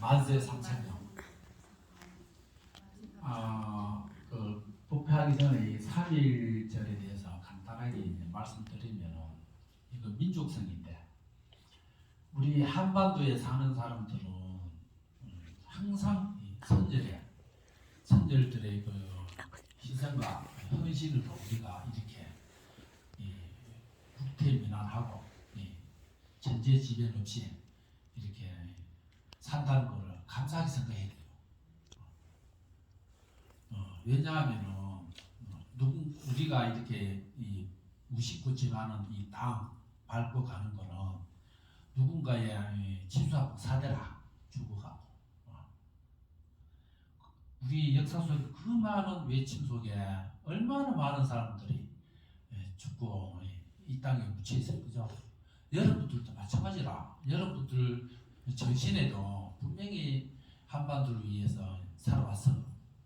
만세 3,000명. 부패하기 전에 이 3.1절에 대해서 간단하게 이제 말씀드리면, 이거 민족성인데, 우리 한반도에 사는 사람들은 항상 이 선절들의 그 희생과 헌신을 우리가 이렇게 국태민안하고 전제지변 없이 이렇게 산다는 것을 감사하게 생각해야 돼요. 왜냐하면은 우리가 이렇게 무식고침하는 이 땅 밟고 가는 거는 누군가의 지수학 사대라 죽어가고, 우리 역사 속에 그 많은 외침 속에 얼마나 많은 사람들이 죽고 이 땅에 묻혀 있어요, 그죠? 여러분들도 마찬가지라. 여러분들 전신에도 분명히 한반도를 위해서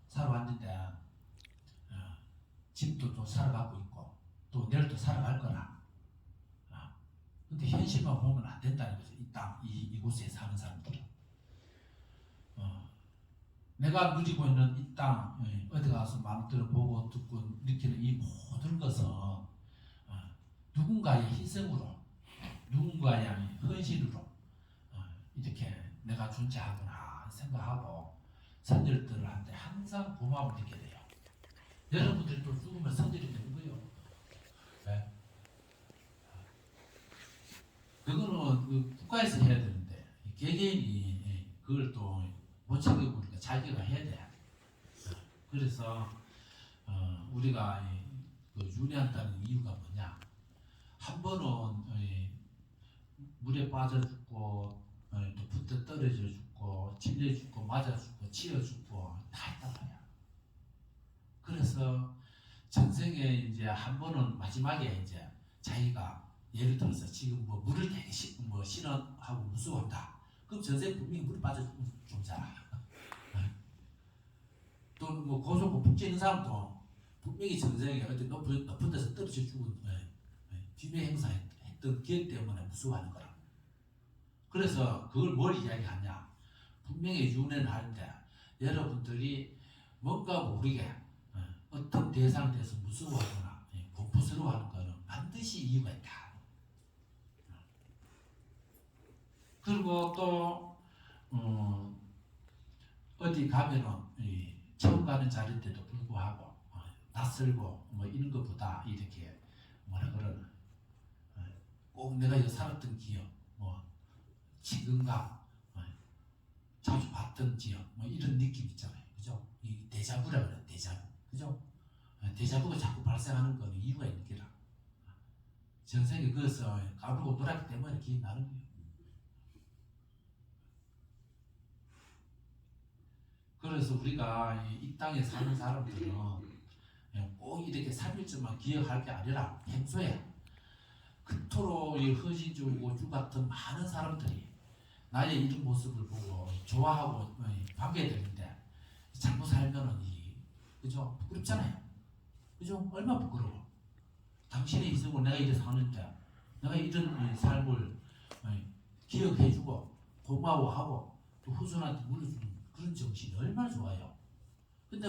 살아왔는데, 지금도 또 살아가고 있고, 또 내일도 살아갈 거라. 근데 현실만 보면 안 된다는 거죠. 이 땅, 이곳에 사는 사람들은. 내가 누리고 있는 이 땅, 어디 가서 마음대로 보고 듣고 느끼는 이 모든 것은 누군가의 희생으로, 누군가의 헌신으로 이렇게 내가 존재하구나 생각하고 선열들한테 항상 고마움을 느끼게 돼요. 여러분들도 죽으면 선열이 되는 거예요. 네? 그거는 그 국가에서 해야 되는데 개개인이 그걸 또 못 챙겨보니까 자기가 해야 돼. 그래서 우리가 그 윤회한다는 이유가 뭐냐? 한 번은 물에 빠져 죽고, 또 붙어 떨어져 죽고, 찔려 죽고, 맞아 죽고, 치여 죽고 다 했단 말이야. 그래서 전생에 이제 한 번은 마지막에 이제 자기가 예를 들어서 지금 뭐 물을 되게 싫어하고 무서워한다. 그럼 전생 분명히 물에 빠져 죽잖아. 또 뭐 고소고 북지는 사람도 분명히 전생에 어디 높은 데서 떨어져 죽은 비명 행사했던 기억 때문에 무서워하는 거라. 그래서 그걸 뭘 이야기하냐? 분명히 윤회를 하는데 여러분들이 뭔가 모르게 어떤 대상에 대해서 무서워하거나 공포스러워하는 것은 반드시 이유가 있다. 그리고 또 어디 가면은 처음 가는 자리인데도 불구하고 낯설고 뭐 이런 것보다 이렇게 뭐라 그러나 꼭 내가 여기 살았던 기억, 뭐 지금과 자주 봤던 지역, 뭐 이런 느낌 있잖아요, 그죠? 이 데자부라 그래, 데자부, 그죠? 데자부가 자꾸 발생하는 거는 이유가 있는 게라. 전생에 그것을 까불고 놀았기 때문에 기억나는 거예요. 그래서 우리가 이 땅에 사는 사람들은 꼭 이렇게 3일쯤만 기억할 게 아니라 평소에 그토록 헌신주고 주 같은 많은 사람들이 나의 이런 모습을 보고 좋아하고 반겨되는데 잘못 살면은 그죠? 부끄럽잖아요. 그죠? 얼마나 부끄러워. 당신의 이성을 내가 이래 사는데 내가 이런 삶을 기억해주고 고마워하고 또 후손한테 물려주는 그런 정신이 얼마나 좋아요. 근데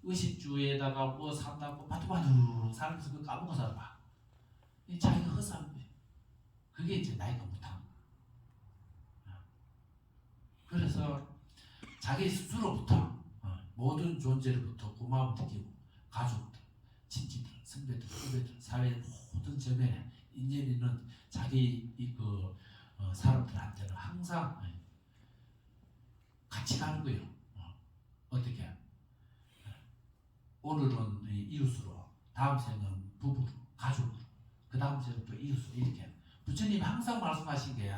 의식주에다가 뭐 산다고 바두바두 살면서 그 까먹고 살아봐. 자기가 헛사는 거예요. 그게 이제 나이가 못한. 그래서 자기 스스로부터 모든 존재로부터 고마움을 느끼고 가족들, 친지들, 선배들, 후배들, 사회의 모든 점에 인연 있는 자기 사람들한테는 항상 같이 가는 거예요. 어떻게? 오늘은 이웃으로, 다음 생은 부부로, 가족으로, 그 다음 생은 또 이웃으로 이렇게. 부처님이 항상 말씀하신 게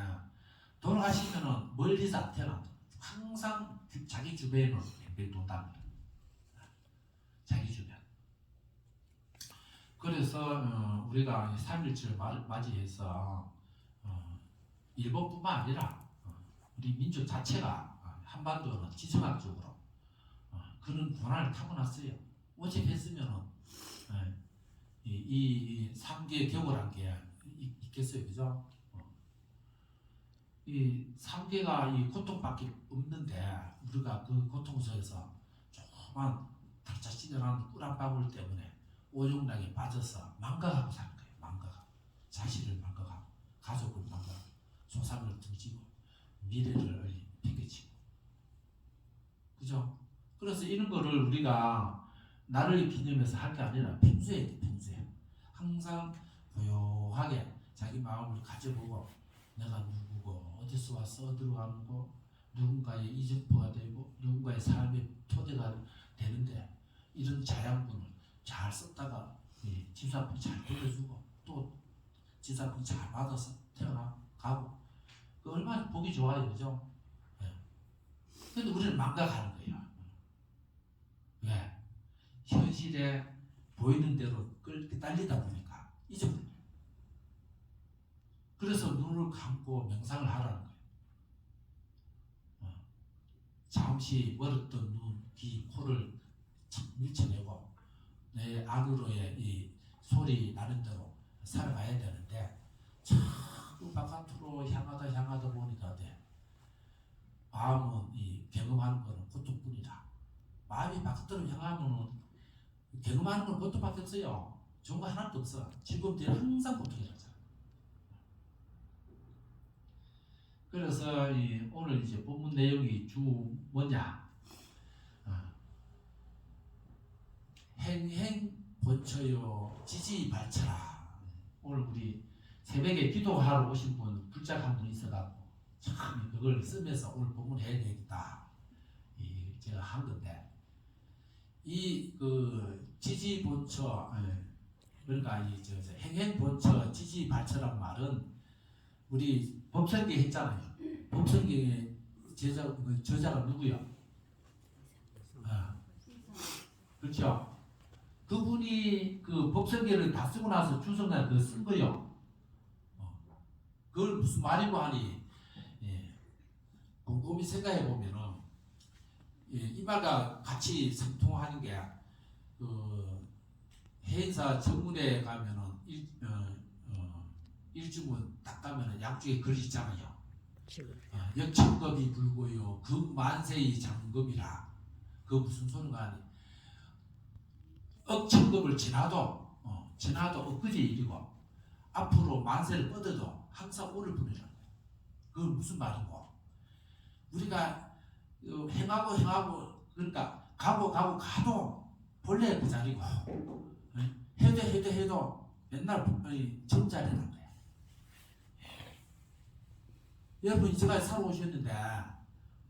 돌아가시면은 멀리서 안 태어난다. 항상 자기 주변으로 돈답니다. 자기 주변. 그래서 우리가 3.1절 맞이해서 일본뿐만 아니라 우리 민족 자체가 한반도는 지정학적으로 그런 권한을 타고났어요. 오직했으면은 이 3개 격월한 게 있겠어요, 그죠? 이 상계가 이 고통밖에 없는데 우리가 그 고통 속에서 조그만 달자 찌들어가는 꿀 한 방울 때문에 오용락에 빠져서 망각하고 사는 거예요. 망각하고 자신을 망각하고 가족을 망각하고 조상을 등지고 미래를 팽개치고 그죠? 그래서 이런 거를 우리가 나를 기념해서 할 게 아니라 평소에 항상 고요하게 자기 마음을 가져보고 내가 누구고 어디서 왔어 어디로 가는 거 누군가의 이정표가 되고 누군가의 삶의 토대가 되는데 이런 자양분을 잘 썼다가 지사품 잘 돌려주고 또 지사품 잘 받아서 태어나가고 그 얼마나 보기 좋아요, 그죠? 근데 우리는 망각하는 거예요. 왜? 현실에 보이는 대로 끌게 딸리다 보니까 잊어버려요. 그래서 눈을 감고 명상을 하라는 거예요. 잠시 멀었던 눈, 귀, 코를 밀쳐내고 내 안으로의 이 소리 나는 대로 살아가야 되는데 자꾸 바깥으로 향하다 보니까 돼. 마음은 이 경험하는 거는 고통뿐이다. 마음이 바깥으로 향하면 경험하는 건 고통밖에 없어요. 좋은 거 하나도 없어. 즐거움 뒤에 항상 고통이라잖아. 그래서 오늘 이제 본문 내용이 주 뭐냐? 행행 본처요 지지발처라. 오늘 우리 새벽에 기도하러 오신 분 불작한 분 있어갖고 참 그걸 쓰면서 오늘 본문 해야 되겠다. 제가 한 건데 이 그 지지본처 그러니까 이 행행본처 지지발처란 말은 우리 법성계 했잖아요. 법성계의 저자가 누구요? 그렇죠. 그분이 그 법성계를 다 쓰고 나서 주성난 그 쓴 거요. 그걸 무슨 말이고 하니 곰곰이 생각해 보면은 이 말과 같이 상통하는 게 그 해인사 정문에 가면은 일주문 딱 가면은 양쪽에 글이 있잖아요. 역천급이 불고요 극만세의 장급이라. 그 무슨 소리가 아니? 억천급을 지나도 엊그제 일이고 앞으로 만세를 뻗어도 항상 오를 뿐이라는 거예요. 그건 무슨 말이고? 우리가 행하고 그러니까 가도 본래 그 자리고 해도 맨날 정자리라는 거야. 여러분 이제까지 살아오셨는데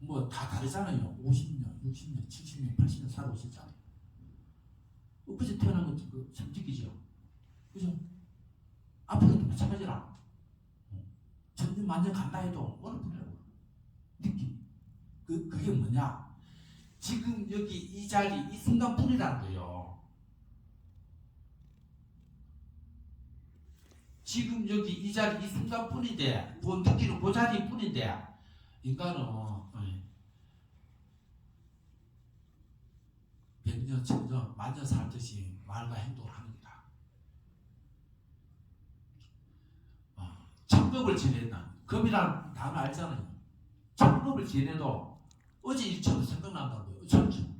뭐 다 다르잖아요. 50년, 60년, 70년, 80년 살아오셨잖아요. 엊그제 태어난 건 참 느끼죠. 그죠? 앞으로도 마찬가지라. 천년 만년 간다 해도 어느 분이라고 느낌. 그게 뭐냐? 지금 여기 이 자리 이 순간뿐이라는 거예요. 지금 여기 이 자리 이 순간뿐인데 느끼는 그 자리뿐인데 인간은 100년, 1000년, 만년 살듯이 말과 행동을 하는 거다. 천급을 지낸다. 급이란 단어 알잖아요. 천급을 지내도 어제 일처럼 생각난다고요. 어쩐지.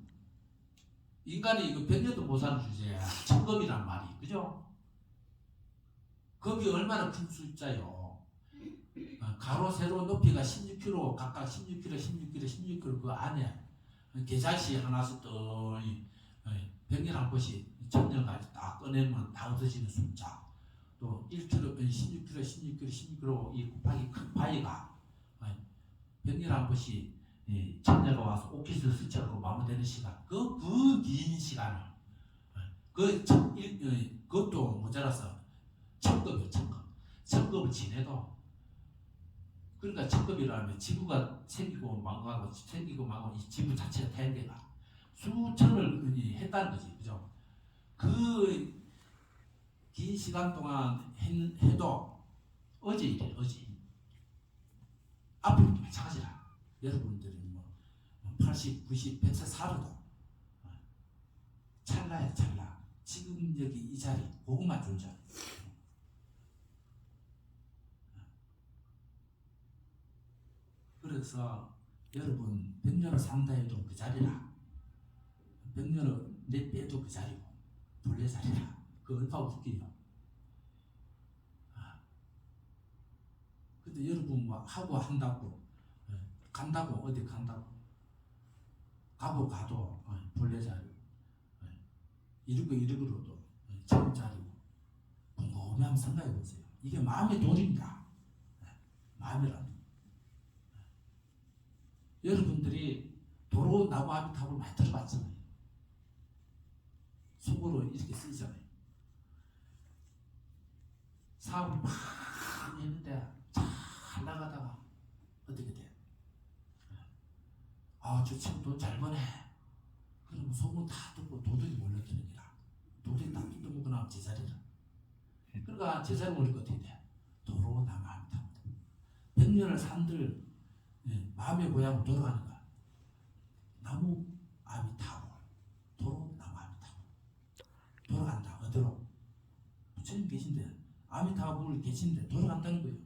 인간이 이거 100년도 못 사는 주제야. 천급이란 말이. 그죠? 급이 얼마나 큰 숫자요. 가로, 세로, 높이가 16km, 각각 16km, 16km, 16km 그 안에 계좌시 하나씩 또 100년 한 번씩 1000년까지 딱 꺼내면 다 없어지는 숫자. 또 1km, 16km, 16km, 16km 이 곱하기 큰 파이가 100년 한 번씩 천녀가 와서 오키스 스쳐고 마무리되는 시간, 그 긴 시간을 그것도 모자라서 천급이요. 천급을 지내도 그러니까 천급이라면 지구가 생기고 망하고 이 지구 자체가 태양계가 수천을 했다는 거지, 그죠? 그 긴 시간 동안 해도 어제 일이에요. 어제 앞으로도 마찬가지라. 여러분들이 80, 90, 100세 살아도 찰나야 찰나. 지금 여기 이 자리 그것만 존재하는 거예요. 그래서 여러분 백년을 산다 해도 그 자리라. 백년을 내 빼도 그 자리고 본래 자리라. 그 얼마 웃기요. 근데 여러분 뭐 하고 한다고 간다고 어디 간다고 가고 가도 본래 자리 이러고 이러고로도 처음 자리고 궁금해 한번 생각해 보세요. 이게 마음의 도리입니다. 마음이라는 여러분들이 도로 나무 아비탑을 많이 들어봤잖아요. 속으로 이렇게 쓰잖아요. 사업을 막 했는데 잘 나가다가 어떻게 돼? 저 친구 돈 잘 버네. 그러면 소문 다 듣고 도둑이 몰려드는 기라. 도둑이 다 뜯어먹거나 제자리라. 그러니까 제자리 오니까 어떻게 돼? 도로 나무 아비탑. 백년을 산들 마음의 고향으로 돌아가는 거야. 나무 아미타불 도로 나무 아미타불 돌아간다. 어디로? 부처님 계신데 아미타불 계신데 돌아간다는 거예요.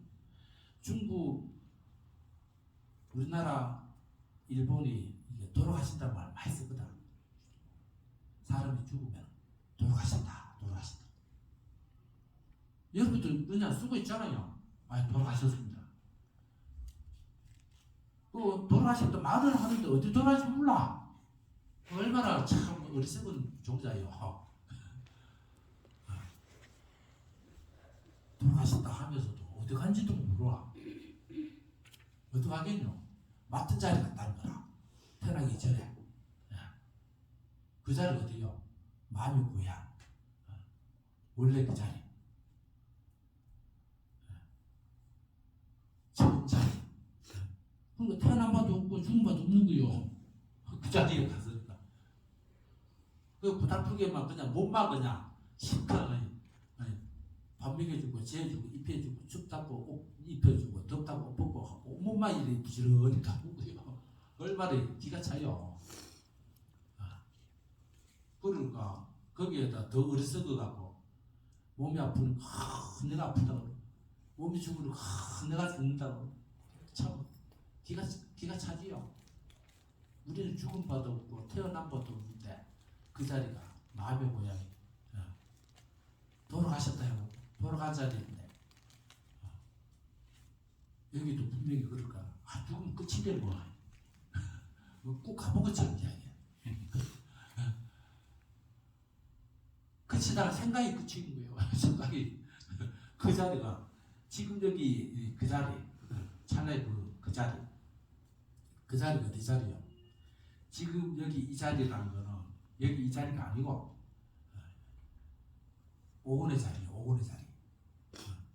중국 우리나라 일본이 돌아가신다는 말 많이 쓰거든. 사람이 죽으면 돌아가신다. 여러분들 그냥 쓰고 있잖아요. 돌아가셨습니다. 돌아가셨다 말을 하는데 어디 돌아가신지 몰라. 얼마나 참 어리석은 종자예요. 돌아가신다 하면서도 어디 간지도 몰라. 어디 가겠뇨? 맡은 자리 갔다는 거라. 태어나기 전에. 그 자리 어디요? 마음의 고향. 원래 그 자리. 처음 자리. 그러니까 태어난 바도 없고 죽은 바도 없는 거요. 그 자리에 갔으니까. 그 부탁풀게만 그냥 몸만 그냥 심각하게 밥 먹여주고 재주고 입혀주고 춥다고 옷 입혀주고 덥다고 옷 벗고 하고 온몸만 이렇게 부지런히 가보고요. 얼마나 기가 차요. 그러니까 거기에다 더 어리석어갖고 몸이 아프니까 내가 아프다고 몸이 죽으니까 내가 죽는다고 참 기가 차지요. 우리는 죽은 바도 없고 태어난 바도 없는데 그 자리가 마음의 고향이 돌아가셨다요. 돌아간 자리인데 여기도 분명히 그럴까. 죽으면 끝인데 뭐 꼭 가본 것처럼 이야기해. 끝이다 생각이 끝인 거예요. 생각이 그 자리가 지금 여기 그 자리 찰나의 그 자리 그 자리가 어디 자리요? 지금 여기 이 자리라는 거는 여기 이 자리가 아니고 오온의 자리요. 오온의 자리.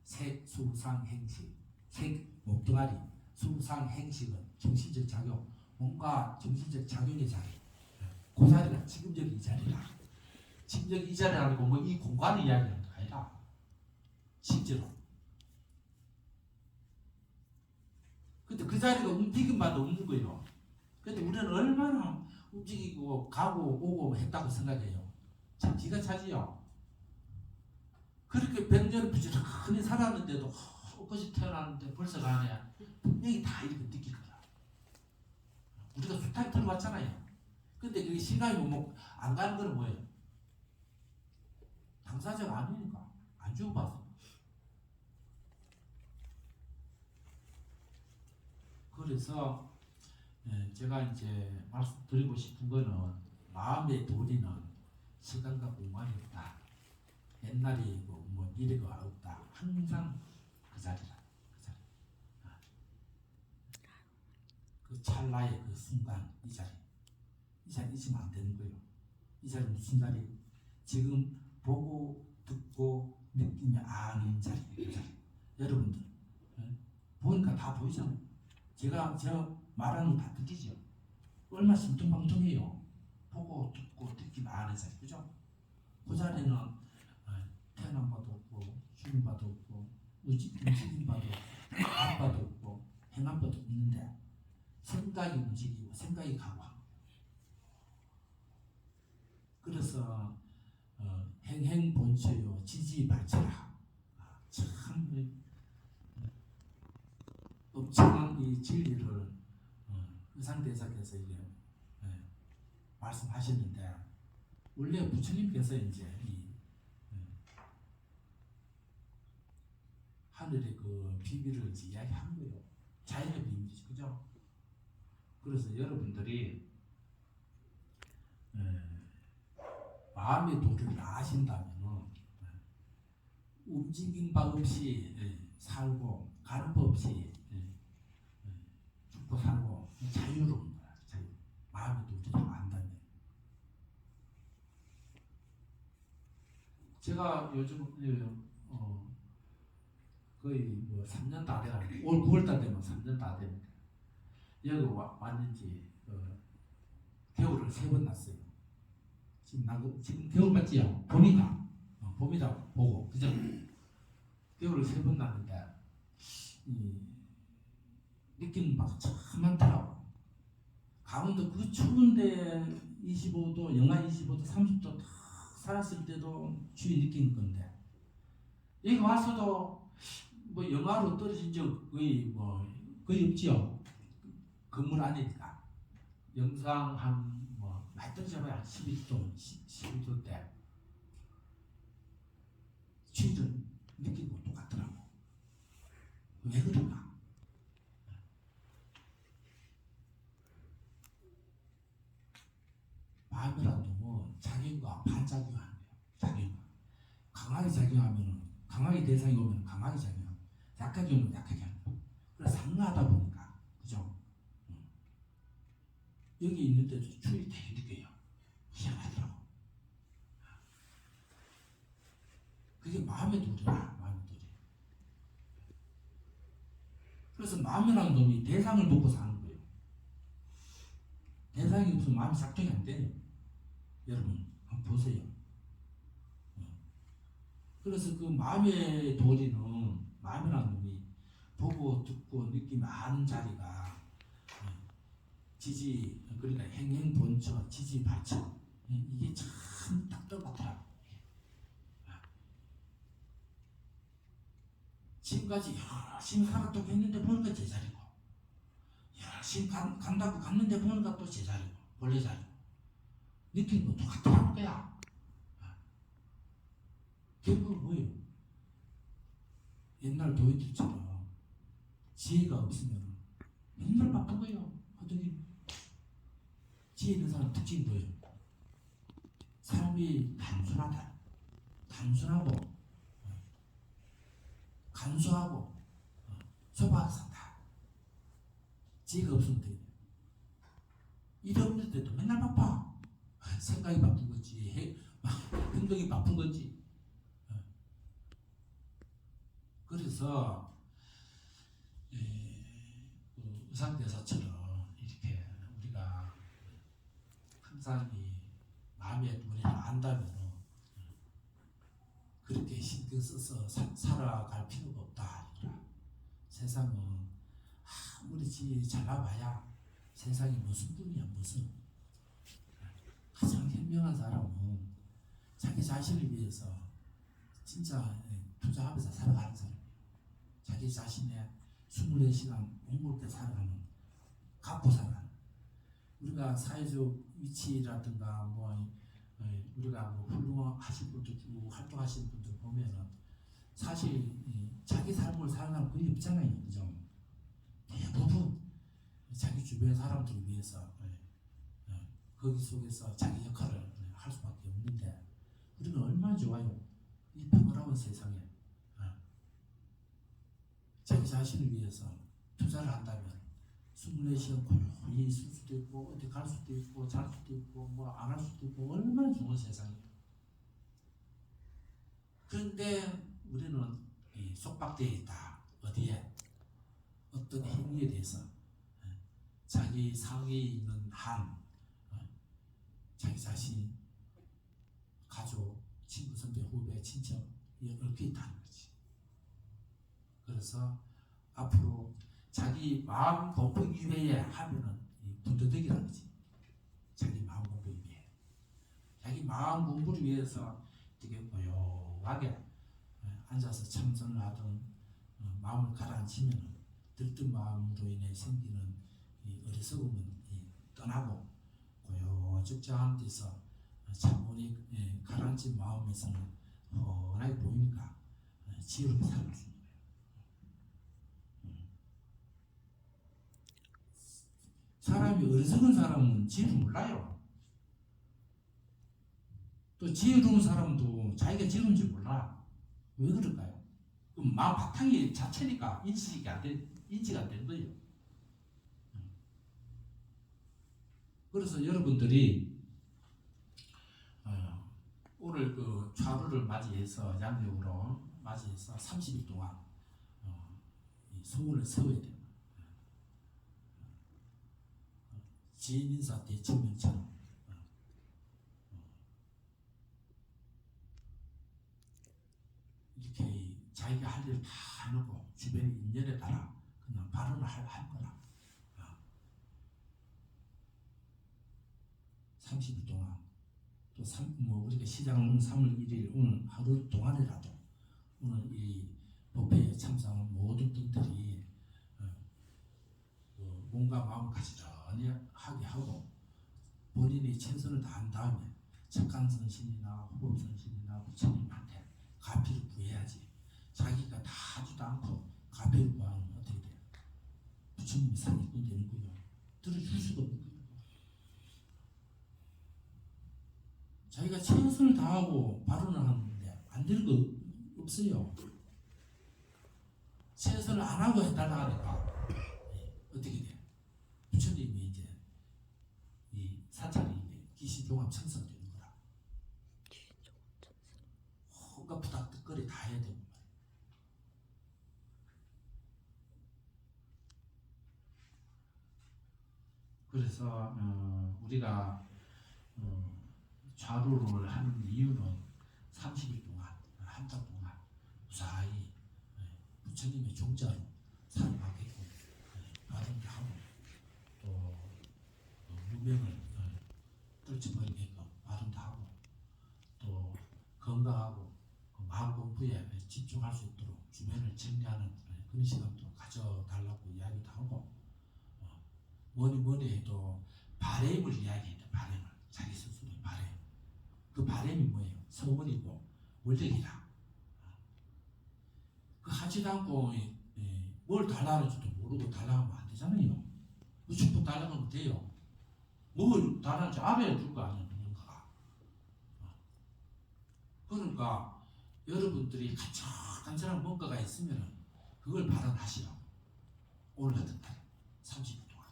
색, 수상, 행식. 색, 몸뚱아리. 수상, 행식은 정신적 작용. 뭔가 정신적 작용의 자리. 그 자리가 지금 여기 이 자리라. 지금 여기 이 자리라는 거 뭐 이 공간을 이야기하는 거 아니라 실제로. 근데 그 자리가 움직임 바도 없는 거예요. 근데 우리는 얼마나 움직이고 가고 오고 했다고 생각해요. 참 기가 차지요. 그렇게 100년을 부지런히 살았는데도 엊그제 태어났는데 벌써 가네. 분명히 다 이렇게 느낄 거야. 우리가 숱하게 들어봤잖아요. 근데 그게 시간이 안 가는 건 뭐예요? 당사자가 아니니까 안 죽어봤어. 그래서 제가 이제 말씀드리고 싶은 거는 마음의 도리는 시간과 공간이 없다. 옛날이고 뭐 미래가 없다. 항상 그 자리라. 그 자리. 그 찰나의 그 순간 이 자리. 이 자리 잊으면 안 되는 거예요. 이 자리 무슨 자리? 지금 보고 듣고 느끼며 아는 자리. 그 자리. 여러분들 보니까 다 보이잖아요. 제가 말하는 거 다 듣기죠. 얼마나 심통방통해요. 보고 듣고 듣기며 아는 자리. 그죠? 그 자리는 태어난 바도 없고 죽은 바도 없고 움직인 바도 없고 간 바도 없고 행한 바도 없는데 생각이 움직이고 생각이 가고 그래서 행행본처요 지지발처라. 참 엄청난 이 진리를 의상대사께서 이게 말씀하셨는데 원래 부처님께서 이제 이 하늘의 그 비밀을 이제 이야기한 거예요. 자연의 비밀이죠, 그죠? 그래서 여러분들이 마음의 도를 아신다면은 움직임 바 없이 살고 가는 법 없이 죽고 살고 자유로운 거야. 자유. 마음의 도를 안다면. 제가 요즘 거의 뭐 3년 다 돼가지고 올 9월달 되면 3년 다 됩니다. 여기 왔는지 겨울을 3번 났어요. 지금 겨울 맞지요? 봄이다. 봄이다 보고 그죠? 겨울을 3번 났는데 느끼는 바가 참 많더라고. 강원도 그 추운데 25도, 영하 25도, 30도 다 살았을 때도 추위 느끼는 건데 여기 와서도 뭐 영하로 떨어진 적 거의 없지요. 건물 안이니까 영상 한 많이 떨어져봐야 11도, 12도 때 추위를 느끼고 똑같더라고. 왜 그런가? 마음이라는 놈은 작용과 반작용하는 거예요. 작용. 강하게 작용하면 강하게 대상이 오면 강하게 작용하고 약하게 오면 약하게 하는 거예요. 그래서 상하다 보니까 그죠? 여기 있는데도 추위 되게 느껴요. 희한하더라고. 그게 마음의 도리야. 마음의 도리. 그래서 마음이라는 놈이 대상을 놓고 사는 거예요. 대상이 없으면 마음이 작동이 안 돼요. 여러분 한번 보세요. 그래서 그 마음의 도리는 마음이라는 놈이 보고 듣고 느끼며 아는 자리가 지지 그러니까 행행본처 지지발처 이게 참 딱떨같더라고. 지금까지 열심히 살았다고 했는데 보니까 제자리고 열심히 간다고 갔는데 보니까 또 제자리고 원래 자리고 느끼는 거 똑같더라는 거야. 결국은 뭐예요? 옛날 도인들처럼 지혜가 없으면 맨날 바쁜 거예요. 어떻게 지혜 있는 사람 특징이 뭐예요? 사람이 단순하다. 단순하고 간소하고 소박하게 산다. 지혜가 없으면 돼요. 일 없는데도 맨날 바빠. 생각이 바쁜 거지 행동이 바쁜 거지. 그래서 의상대사처럼 이렇게 우리가 항상 이 마음의 도리를 안다면 그렇게 신경 써서 살아갈 필요가 없다. 세상은 아무리 잘 나와야 세상이 무슨 뿐이야. 무슨 가장 현명한 사람은 자기 자신을 위해서 진짜 투자하면서 살아가는 사람이에요. 자기 자신의 24시간 옹골게 살아가는 갖고 살아가는. 우리가 사회적 위치라든가 우리가 훌륭하신 분들 쭉 활동하시는 분들 보면은 사실 자기 삶을 살아가는 거의 없잖아요. 그죠? 대부분 자기 주변 사람들을 위해서 거기 속에서 자기 역할을 할 수밖에 없는데 우리는 얼마나 좋아요. 이 평화로운 세상에 자기 자신을 위해서 투자를 한다면 24시간 고요히 있을 수도 있고 어디 갈 수도 있고 잘 수도 있고 안 할 수도 있고 얼마나 좋은 세상이에요. 그런데 우리는 속박되어 있다. 어디에? 어떤 행위에 대해서 자기 상위에 있는 한 자기 자신, 가족, 친구, 선배, 후배, 친척 이 얽혀 있다는 거지. 그래서 앞으로 자기 마음 공부 이외에 하면은 분더덕이라는 거지. 자기 마음 공부 이외에. 자기 마음 공부를 위해서 되게 고요하게 앉아서 참선을 하든 마음을 가라앉히면 들뜬 마음으로 인해 생기는 이 이 어리석음은 떠나고 고요적장한 데서 차분히 가라앉힌 마음에서는 훤하게 보이니까 지혜롭게 살아갈 수 있는 거예요. 사람이 어리석은 사람은 지혜를 몰라요. 또 지혜로운 사람도 자기가 지혜로운지 몰라. 왜 그럴까요? 그 마음 바탕이 자체니까 인지가 안 된 거예요. 그래서 여러분들이 오늘 그 좌루를 맞이해서 양력으로 맞이해서 30일 동안 이 소원을 세워야 돼요. 지인인사 대천명처럼 이렇게 자기가 할 일을 다 해놓고 주변의 인연에 따라 그냥 발언을 할 거라. 30일 동안 또 우리가 시작은 3월 1일 오늘 하루 동안이라도 오늘 이 법회에 참석한 모든 분들이 몸과 마음을 가지런히 하게 하고 본인이 최선을 다한 다음에 적간선신이나 호법선신이나 부처님한테 가피를 구해야지. 자기가 다 하지도 않고 가피를 구하면 어떻게 돼요? 부처님이 사기꾼 되는 거예요. 들어줄 수가 없는 거예요. 자기가 최선을 다하고 발언을 하는데 안 되는 거 없어요. 최선을 안 하고 해달라 하니까 어떻게 돼? 부처님이 이제 이 사찰이 기시종합 청소가 되는 거라. 뭔가 부닥거리 다 해야 되고 말이야. 그래서 우리가 좌루를 하는 이유는 30일 동안 한 달 동안 무사히 부처님의 종자로 살아가게끔 발언을 하고 또 무명을 떨쳐버리게끔 발언도 하고 또 건강하고 마음 공부에 집중할 수 있도록 주변을 정리하는 그런 시간도 가져달라고 이야기도 하고 뭐니 해도 바램을 이야기해야 돼. 바램을 자기 스스로의 바램. 그 바램이 뭐예요? 서원이고 원력이라. 그 하지도 않고 뭘 달라는지도 모르고 달라하면 안 되잖아요. 무조건 달라하면 돼요. 뭘 달라는지 알아야 줄 거 아니에요. 누군가가. 그러니까 여러분들이 간절한 뭔가가 있으면 그걸 발언하시라고. 오늘 같은 날 30일 동안.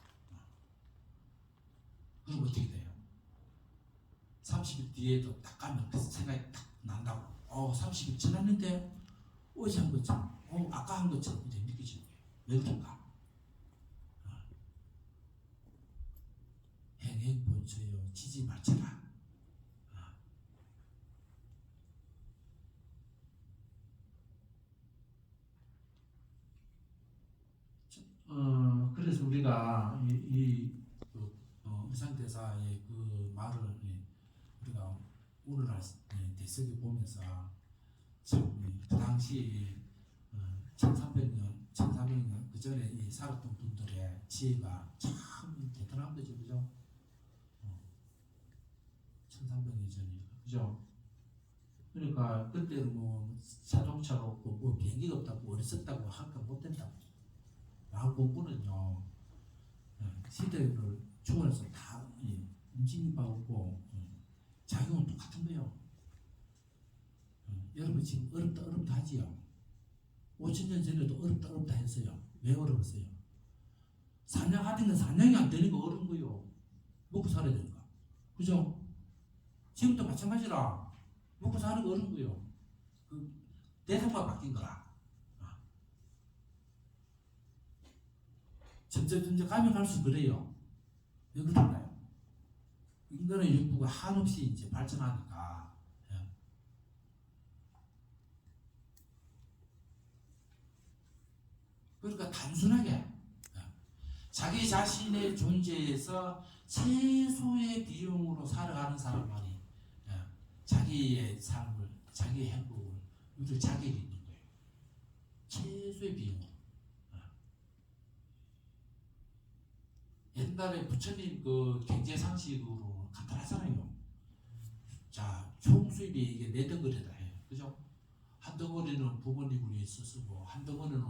그럼 어떻게 돼요? 30일 뒤에도 딱 가면 그 생각이 딱 난다고. 30일 지났는데 어제 한 것처럼, 아까 한 것처럼 이제 느껴지는 거예요. 왜 그런가? 행행본처요 지지 말자라. 그래서 우리가 의상대사의 그 말을 우리가 오늘날 대석에 보면서 참 그 당시 1300년 그 전에 살았던 분들의 지혜가 참 대단한 거죠, 그죠? 1300년 전이니까, 그죠? 그러니까 그때는 뭐 자동차가 없고 뭐 비행기가 없다고 어렸었다고 학교 못 된다고. 마음 공부는요 시대를 초월해서 다 움직임 바고 작용은 똑같은 거예요. 여러분 지금 어렵다 하지요. 5000년 전에도 어렵다 했어요. 왜 어려웠어요? 사냥하던 건 사냥이 안 되니까 어려운 거예요. 먹고 살아야 되니까. 그죠? 지금도 마찬가지라. 먹고 사는 거 어려운 거예요. 그 대상만 바뀐 거라. 점점 가면 갈수록 그래요. 왜 그럴까요? 인간의 육부가 한없이 이제 발전하니까. 그러니까 단순하게 자기 자신의 존재에서 최소의 비용으로 살아가는 사람만이 자기의 삶을, 자기의 행복을 누릴 자격이 있는 거예요. 최소의 비용으로. 옛날에 부처님 그 경제 상식으로 간단하잖아요. 자, 총 수입이 이게 네 덩어리다 해요. 그죠? 한 덩어리는 부모님을 위해서 쓰고, 한 덩어리는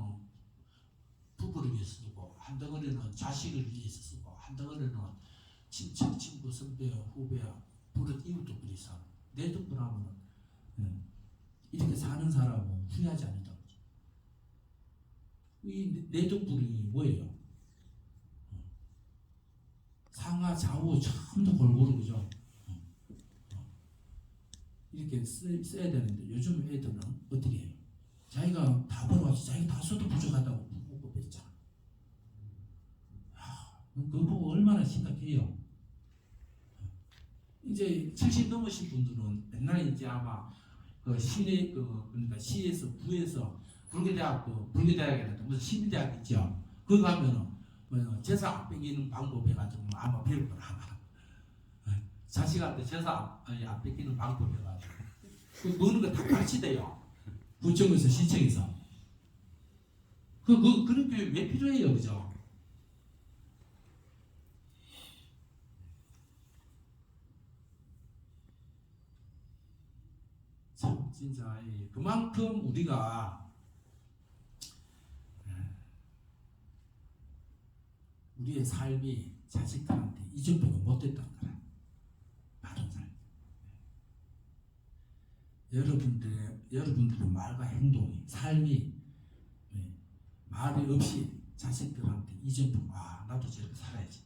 부부를 위해서 쓰고, 한 덩어리는 자식을 위해서 쓰고, 한 덩어리는 친척, 친구, 선배, 후배, 부른 이웃들끼리 사고. 네 덩어리 하면은 이렇게 사는 사람은 후회하지 않는다. 이 네 덩어리 뭐예요? 상하 좌우 전부 골고루 그죠? 이렇게 써야 되는데 요즘 애들은 어떻게 해요? 자기가 다 벌어가지고 자기가 다 써도 부족하다고 부고 뺐잖아. 그거 보고 얼마나 심각해요. 이제 70 넘으신 분들은 옛날에 이제 아마 그 시내 그러니까 시에서 부에서 불교대학이라든가 무슨 시민대학 있죠. 거기 가면은 뭐 제사 안 뺏기는 방법 해가지고 아마 배울 거라 아마. 자식한테 제사 안 뺏기는 방법 해가지고 그 먹는 거 다 가르치대요. 구청에서 시청에서 그런 교육 왜 필요해요, 그죠? 참 진짜 그만큼 우리가 우리의 삶이 자식들한테 이전보다 못됐다는 거라. 바른 삶. 여러분들의 말과 행동이 삶이 말이 없이 자식들한테 이전보다 나도 저렇게 살아야지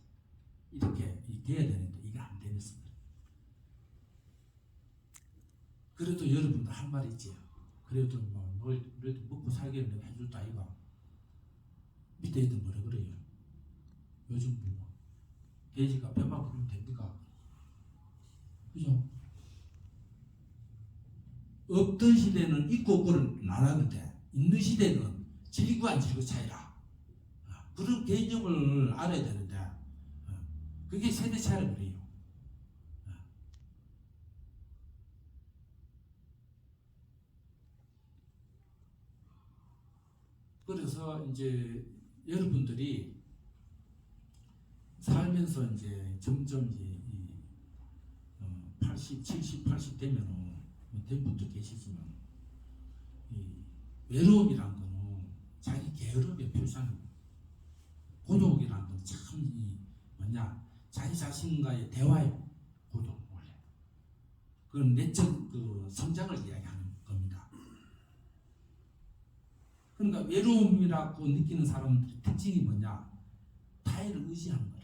이렇게 돼야 되는데 이게 안 되는 거예요. 그래도 여러분들 할 말 있지요. 그래도 너희도 먹고 살겠는 내가 해줄다 이거. 밑에 애들 뭐라 그래요? 요즘 뭐 돼지가 배만 부르면 됩니까? 그죠? 없던 시대는 있고 없고를 나눴는데 있는 시대는 질고 안 질고 차이라. 그런 개념을 알아야 되는데 그게 세대 차이라 그래요. 그래서 이제 여러분들이 살면서 이제 점점 이제 80, 70, 80 되면은 된 분도 계시지만 이 외로움이란 거는 자기 게으름의 표상이고 고독이란 건 참 뭐냐 자기 자신과의 대화의 고독 원래 그건 내적 그 성장을 이야기하는 겁니다. 그러니까 외로움이라고 느끼는 사람들의 특징이 뭐냐 타인을 의지하는 거야.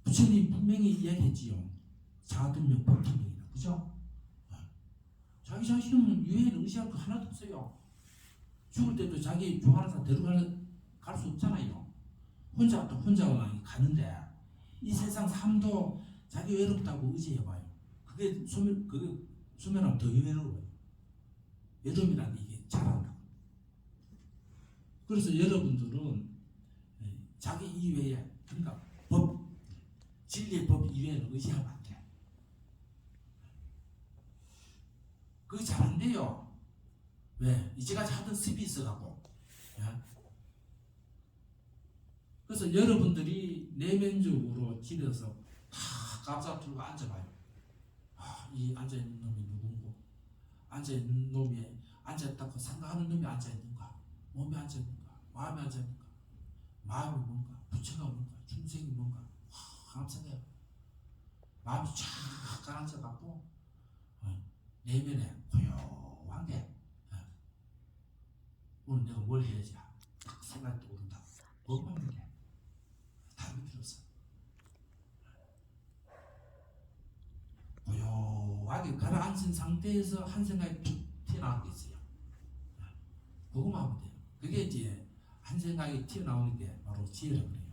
부처님 분명히 이야기했지요. 자등명 법통명이다. 그죠? 자기 자신은 유해를 의지할 거 하나도 없어요. 죽을 때도 자기 좋아하는 사람 데려갈 수 없잖아요. 혼자 가는데 이 세상 삶도 자기 외롭다고 의지해봐요. 그게 소멸하면 더 외로워요. 외로움이라는 게 이게 잘한다고. 그래서 여러분들은 자기 이외에 그러니까 진리의 법 이외에는 의지하면 안 돼. 그게 잘 안 돼요. 왜? 이제까지 하던 습이 있어갖고. 그래서 여러분들이 내면적으로 집에서 다 깜짝들고 앉아봐요. 이 앉아있는 놈이 누군고? 앉아있는 놈이 앉아있다고 생각하는 놈이 앉아있는가? 몸이 앉아있는가? 마음이 앉아있는가? 마음이 뭔가? 부처가 뭔가? 중생이 뭔가? 감사해요. 마음이 쫙 가라앉아갖고 내면에 고요한 게 오늘 내가 뭘 해야지 딱 생각이 떠오른다. 뭐만 하면 돼. 다른 필요 없어. 고요하게 가라앉은 상태에서 한 생각이 툭 튀어나오는 게 있어요. 그거만 하면 돼요. 그게 이제 한 생각이 튀어나오는 게 바로 지혜라고 그래요.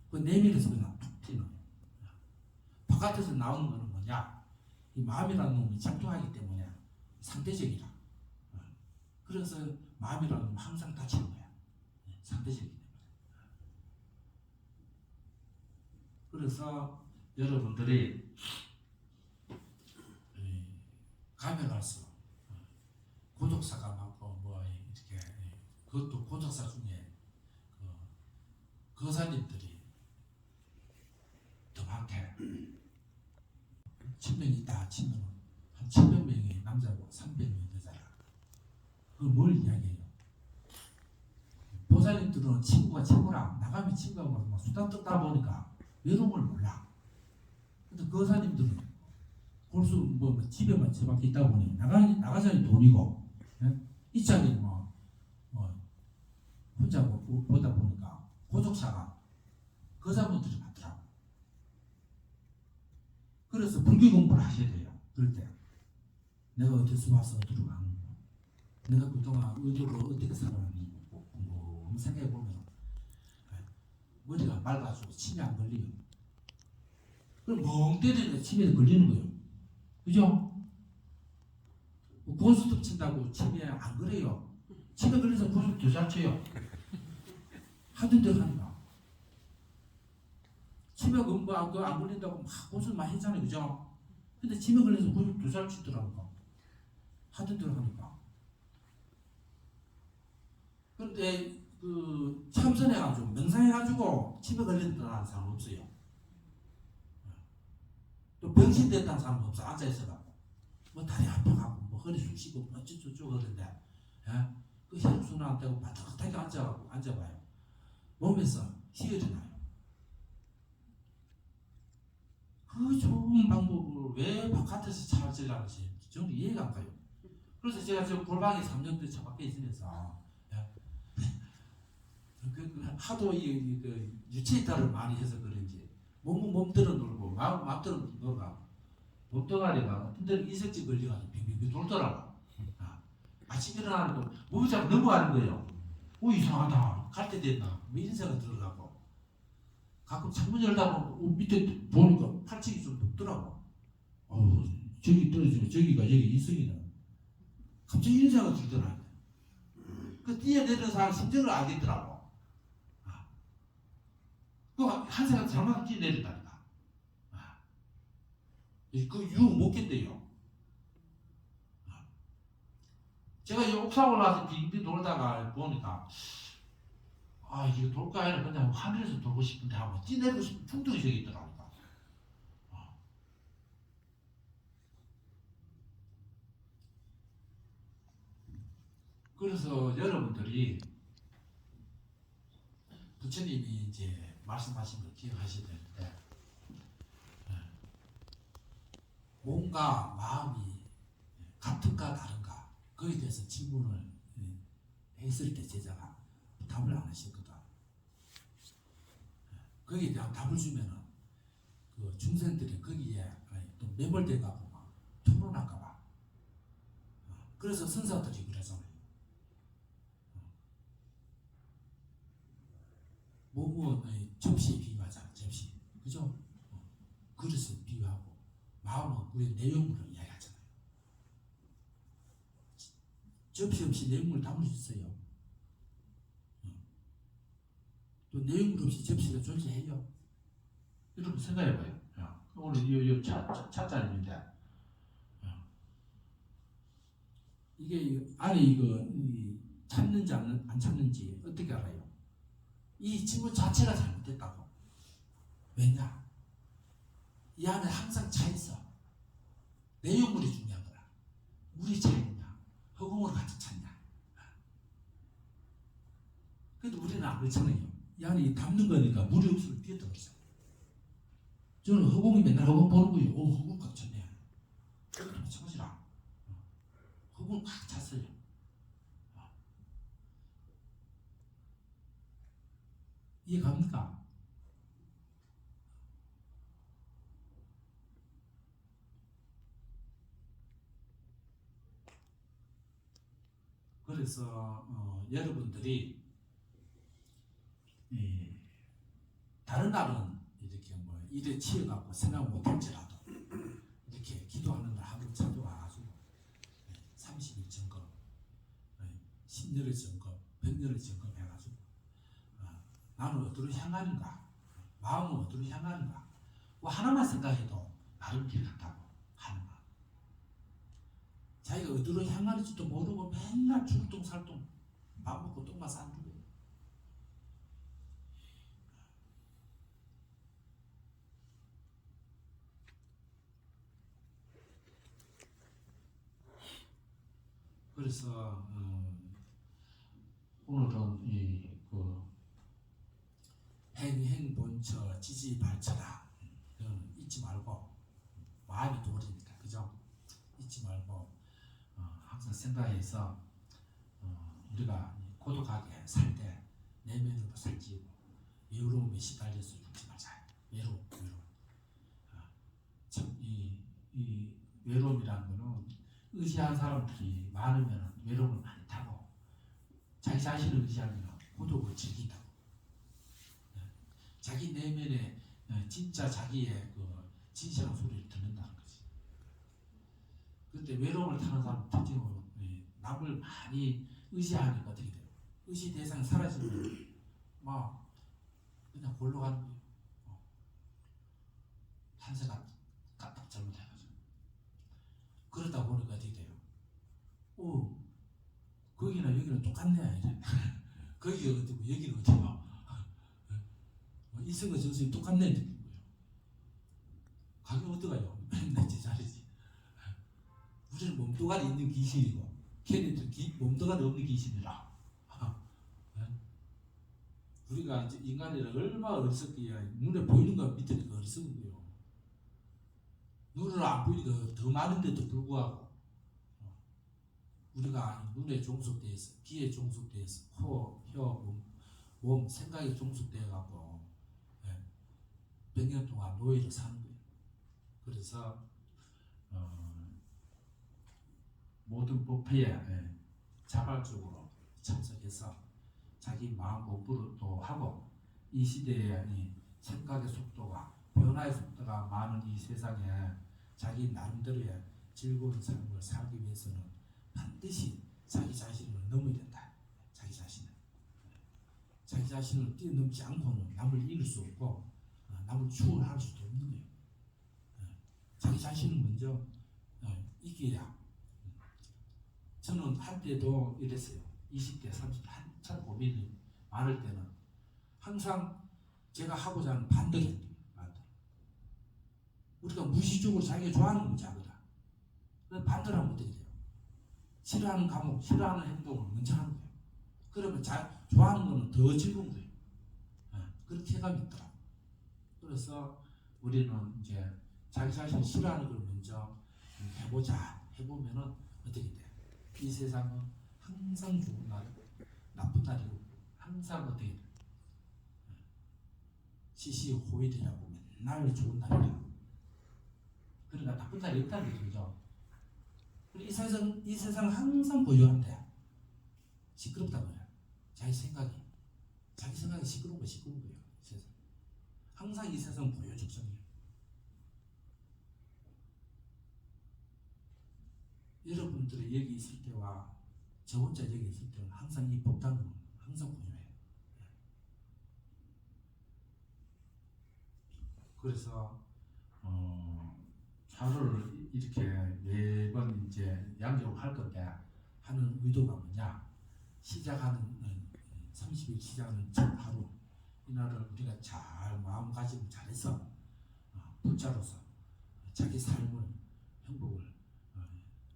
그 내면에서 그냥 툭 튀어나와요. 바깥에서 나오는 거는 뭐냐? 이 마음이라는 놈이 작동하기 때문에 상대적이라. 그래서 마음이라는 놈은 항상 다치는 거야. 상대적이기 때문에. 그래서 여러분들이 가면 갈수록 고독사가 많고 뭐 이렇게 그것도 고독사 중에 거사님들이 더 많게 1000명 있다 치면 한 700명이 남자고 300명이 여자라. 그걸 뭘 이야기해요? 보살님들은 친구가 최고라. 나가면 친구하고 막 수다 떨다 보니까 외로움을 몰라. 근데 거사님들은 골수 뭐 집에만 처박혀 있다 보니 나가자니 돈이고, 예? 이자리 뭐 혼자 보다 보니까 고족사가 거사분들이 많더라고. 그래서 불교 공부를 하셔야 돼요. 그럴 때 내가 어디서 와서 어디로 가는 거, 내가 그동안 어디로 어떻게 살아왔는지 한번 생각해 보면 머리가 맑아지고 침이 안 걸려요. 그럼 멍 때리니까 침에 걸리는 거예요. 그죠? 고스톱 친다고 침에 안 걸려요. 침에 걸려서 고스톱 더 잘 쳐요. 하던 대로 하니까. 침에 안 걸린다고 막 고스톱 많이 했잖아요. 그죠? 근데 침에 걸려서 고스톱 더 잘 치더라고요. 하던 대로 하니까. 그런데 그 참선해가지고 명상해가지고 침에 걸린다는 사람 없어요. 또 병신 됐다는 사람 없어. 앉아있어가지고 뭐 다리 아파가고 뭐 허리 쑤시고 뭐 어쩌고저쩌고 그러는데, 예? 그 혈순환 되고 바닥하게 앉아봐요. 몸에서 희열이 나요. 그 좋은 방법을 왜 바깥에서 찾으려는지 저는 이해가 안 가요. 그래서 제가 지금 골방에 3년째 처박혀 있으면서, 예? 하도 그 유체이탈을 많이 해서 그런지 몸대로 놀고 마음대로 놀고 몸뚱아리가 어떤 데는 이석증 걸려가지고 빙빙빙 돌더라고. 아침 일어나니까 몸이 자꾸 넘어가는 거예요. 이상하다. 갈 때 됐나? 뭐 이런 생각 들어가고. 가끔 창문 열다 보면 밑에 보니까 팔찌가 좀 높더라고. 저기 떨어지면 저기가 여기 이성이다. 갑자기 이런 생각 들더라고. 그 뛰어내리는 사람 심정을 알겠더라고. 한 생각 잘못 뛰어내린다니까. 그 유혹 못 견뎌요. 제가 이 옥상 올라와서 빙빙 돌다가 보니까 이거 돌까 아니라 그냥 하늘에서 돌고 싶은데 하고 뛰내리고 싶은 충동이 생기더라고요. 그래서 여러분들이 부처님이 이제 말씀하신 거 기억하셔야 되는데, 몸과 마음이 같은가 다른가 거기에 대해서 질문을 했을 때 제자가 답을 안 하셨거든. 거기에 대한 답을 주면은 그 중생들이 거기에 또 매몰돼가고 막 토론할까봐. 그래서 선사들이 그러잖아요. 몸은 접시에 비유하잖아. 접시, 그죠? 그릇을 비유하고, 마음은 우리의 내용물을 이야기하잖아요. 접시 없이 내용물을 담을 수 있어요. 또 내용물 없이 접시가 존재해요. 여러분 생각해봐요. 오늘 이 차자입니다. 이게 안에 이거 찾는지 안 찾는지 어떻게 알아요? 이 질문 자체가 잘못됐다고. 왜냐? 이 안에 항상 차 있어. 내용물이 중요한 거라. 물이 차 있냐? 허공으로 가득 찼냐? 그래도 우리는 안 그렇잖아요. 이 안에 담는 거니까 물이 없으면 뛰어들어서. 저는 허공이 맨날 허공 보는 거예요. 허공 가득 찼네. 마찬가지라. 허공 가득 찼어요. 이해 갑니까? 그래서 여러분들이 다른 날은 이렇게 뭐 일에 치여갖고 생각 못할지라도 이렇게 기도하는 날 한번 찾아와가지고 30일 점검, 10년을 점검, 100년을 점검해가지고 나는 어디로 향하는가, 마음은 어디로 향하는가, 뭐 하나만 생각해도 바른 길 같다고 하는 거. 자기가 어디로 향하는지도 모르고 맨날 죽똥살똥 밥 먹고 똥만 싸는 거예요. 그래서 오늘은 이그 행행본처 지지발처다 잊지 말고 마음이 도리니까 그죠? 잊지 말고 항상 생각해서 우리가 고독하게 살 때 내면으로 살지고 외로움에 시달려서 죽지 말자. 외로움. 참 이 외로움이라는 거는 의지한 사람들이 많으면 외로움을 많이 타고 자기 자신을 의지하면 고독을 즐긴다고. 자기 내면에 진짜 자기의 그 진실한 소리를 듣는다는 거지. 그때 외로움을 타는 사람 특징으로 남을 많이 의지하니까 어떻게 돼요? 의지 대상이 사라지면 막 그냥 골로 가는 거예요. 탄생가 까딱 잘못해가지고 그러다 보니까 어떻게 돼요? 거기나 여기는 똑같네. 거기가 어디고 여기는 어디고 이성과 정성이 똑같네 느낀 거예요. 가격 어떡해요? 맨날 제자리지. 우리는 몸뚱아리 있는 귀신이고 걔네들 몸뚱아리 없는 귀신이라. 우리가 이제 인간이라 얼마나 어리석기야. 눈에 보이는 거 밑에니까 어리석은 거예요. 눈으로 안 보이니까 더 많은데도 불구하고 우리가 눈에 종속되어서 귀에 종속되어서 코, 혀, 몸 생각에 종속되어 갖고 100년 동안 노예를 사는 거예요. 그래서 모든 법회에 자발적으로 참석해서 자기 마음 공부를 또 하고 이 시대에 이 생각의 속도가 변화의 속도가 많은 이 세상에 자기 나름대로의 즐거운 삶을 살기 위해서는 반드시 자기 자신을 넘어야 된다. 자기 자신을 뛰어넘지 않고는 남을 이길 수 없고 남을 추월할 수도 없는 거예요. 자기 자신을 먼저 이겨야. 저는 한때도 이랬어요. 20대, 30대 한참 고민이 많을 때는 항상 제가 하고자 하는 반대를 했어요. 우리가 무의식적으로 자기가 좋아하는 건 자거든. 반대를 하면 어떻게 돼요? 싫어하는 과목, 싫어하는 행동을 먼저 하는 거예요. 그러면 좋아하는 거는 더 즐거운 거예요. 그런 쾌감이 있더라. 그래서 우리는 이제 자기 자신이 싫어하는 걸 먼저 해보면은 어떻게 돼? 이 세상은 항상 좋은 날, 나쁜 날이고 항상 어떻게 돼? 시시호일이라고 맨날 좋은 날이라. 그러니까 나쁜 날이 없다는 거죠. 이 세상은 항상 고요한데 시끄럽단 말이야. 자기 생각이 시끄러운 거예요. 세상. 항상 이 세상은 고요적성이에요. 여러분들이 여기 있을 때와 저 혼자 여기 있을 때는 항상 이 법당은 항상 고요해요. 그래서 하루를 이렇게 매번 이제 양력할 건데 하는 의도가 뭐냐? 시작하는 30일 시작하는 첫 하루 이날을 우리가 잘 마음가짐을 잘해서 불자로서 자기 삶을 행복을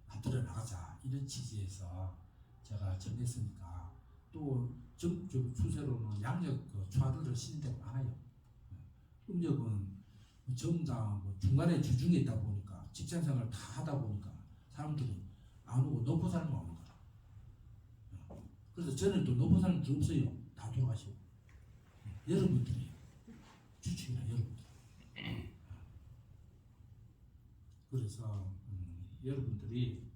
만들어 나가자 이런 취지에서 제가 정했으니까 또 추세로는 양력 초하루를 쉬는 데가 많아요. 음력은 전다 중간에 주중에 있다 보니까 직장생활 다 하다 보니까 사람들이 안 오고 높은 사람만 오는 거라. 그래서 저는 또 높은 사람들 없어요. 다 돌아가시고. 여러분들이 주축이라 여러분들. 그래서 여러분들이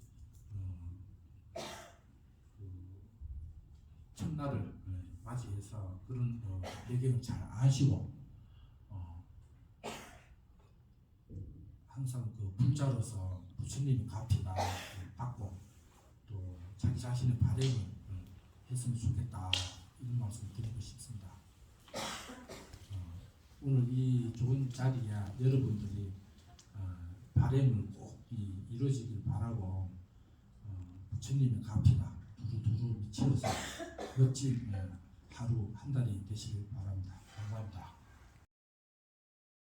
첫날을 맞이해서 그런 배경을 잘 아시고 항상 그 불자로서 부처님의 가피가 받고 또 자기 자신의 발행을 했으면 좋겠다 이런 말씀 드리고 싶습니다. 오늘 이 좋은 자리에 여러분들이 발행을 꼭 이루어지길 바라고 부처님의 가피가 두루두루 미치어서 멋진 하루 한 달이 되시길 바랍니다. 감사합니다.